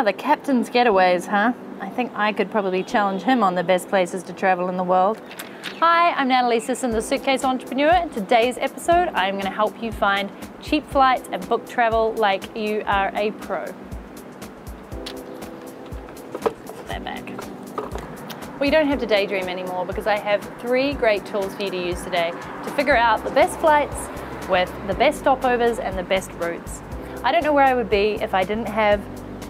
the captain's getaways, huh? I think I could probably challenge him on the best places to travel in the world. Hi, I'm Natalie Sisson, the Suitcase Entrepreneur. In today's episode, I'm going to help you find cheap flights and book travel like you are a pro. Put that back. Well, you don't have to daydream anymore because I have 3 great tools for you to use today to figure out the best flights with the best stopovers and the best routes. I don't know where I would be if I didn't have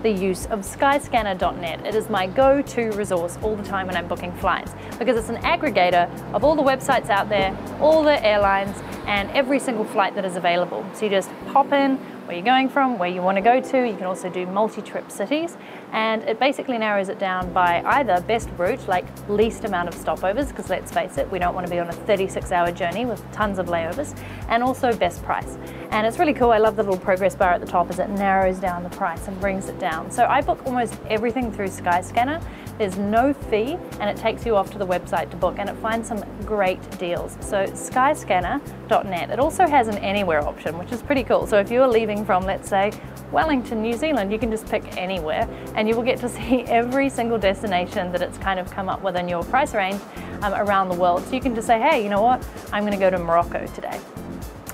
the use of skyscanner.net. It is my go-to resource all the time when I'm booking flights because it's an aggregator of all the websites out there, all the airlines, and every single flight that is available. So you just pop in where you're going from, where you want to go to. You can also do multi-trip cities, and it basically narrows it down by either best route, like least amount of stopovers, because let's face it, we don't want to be on a 36-hour journey with tons of layovers, and also best price. And it's really cool. I love the little progress bar at the top as it narrows down the price and brings it down. So I book almost everything through Skyscanner. There's no fee, and it takes you off to the website to book, and it finds some great deals. So skyscanner.net. It also has an anywhere option, which is pretty cool. So if you're leaving from, let's say, Wellington, New Zealand, you can just pick anywhere, and you will get to see every single destination that it's kind of come up with in your price range around the world. So you can just say, hey, you know what? I'm going to go to Morocco today.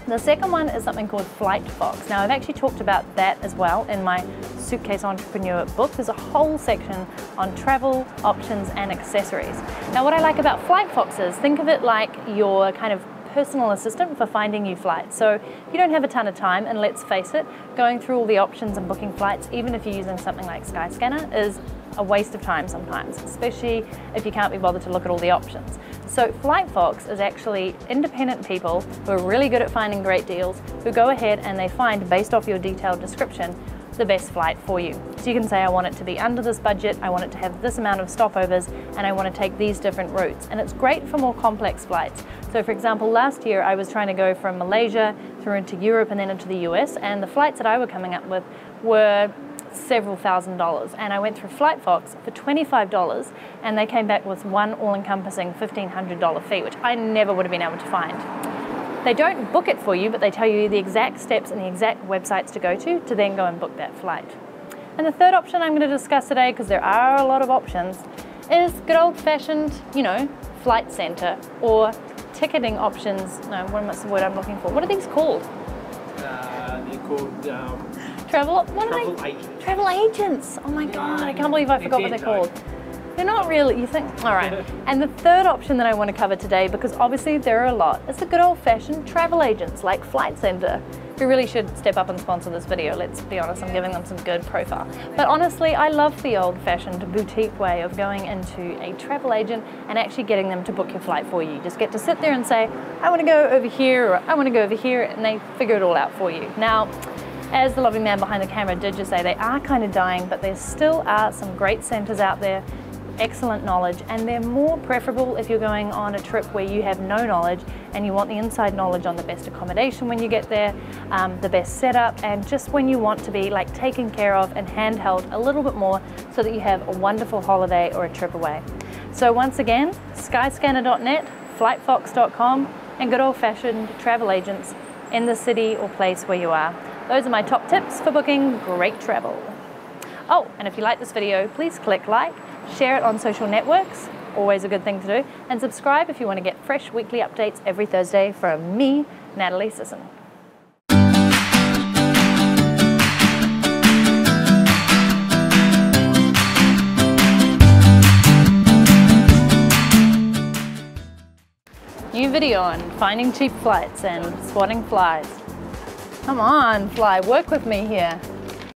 The second one is something called FlightFox. Now, I've actually talked about that as well in my Suitcase Entrepreneur book. There's a whole section on travel, options, and accessories. Now, what I like about FlightFox is, think of it like your kind of personal assistant for finding new flights. So you don't have a ton of time, and let's face it, going through all the options and booking flights, even if you're using something like Skyscanner, is a waste of time sometimes, especially if you can't be bothered to look at all the options. So FlightFox is actually independent people who are really good at finding great deals, who go ahead and they find, based off your detailed description, the best flight for you. So you can say, I want it to be under this budget, I want it to have this amount of stopovers, and I want to take these different routes. And it's great for more complex flights. So for example, last year I was trying to go from Malaysia through into Europe and then into the US, and the flights that I were coming up with were several $1,000s, and I went through FlightFox for $25, and they came back with one all-encompassing $1,500 fee, which I never would have been able to find. They don't book it for you, but they tell you the exact steps and the exact websites to go to then go and book that flight. And the third option I'm going to discuss today, because there are a lot of options, is good old-fashioned, you know, flight center or ticketing options. No, what's the word I'm looking for? What are these called? They're called travel agents. Travel agents. Oh my God, I can't believe I forgot what they're called. They're not really, you think? All right. And the third option that I want to cover today, because obviously there are a lot, is the good old-fashioned travel agents like Flight Centre, who really should step up and sponsor this video. Let's be honest, I'm giving them some good profile. But honestly, I love the old-fashioned boutique way of going into a travel agent and actually getting them to book your flight for you. You just get to sit there and say, I want to go over here, or I want to go over here, and they figure it all out for you. Now, as the lovely man behind the camera did just say, they are kind of dying, but there still are some great centers out there, excellent knowledge, and they're more preferable if you're going on a trip where you have no knowledge and you want the inside knowledge on the best accommodation when you get there, the best setup, and just when you want to be like taken care of and handheld a little bit more so that you have a wonderful holiday or a trip away. So once again, skyscanner.net, flightfox.com, and good old-fashioned travel agents in the city or place where you are. Those are my top tips for booking great travel. Oh, and if you like this video, please click like, share it on social networks, always a good thing to do, and subscribe if you want to get fresh weekly updates every Thursday from me, Natalie Sisson. New video on finding cheap flights and spotting flies. Come on, fly, work with me here.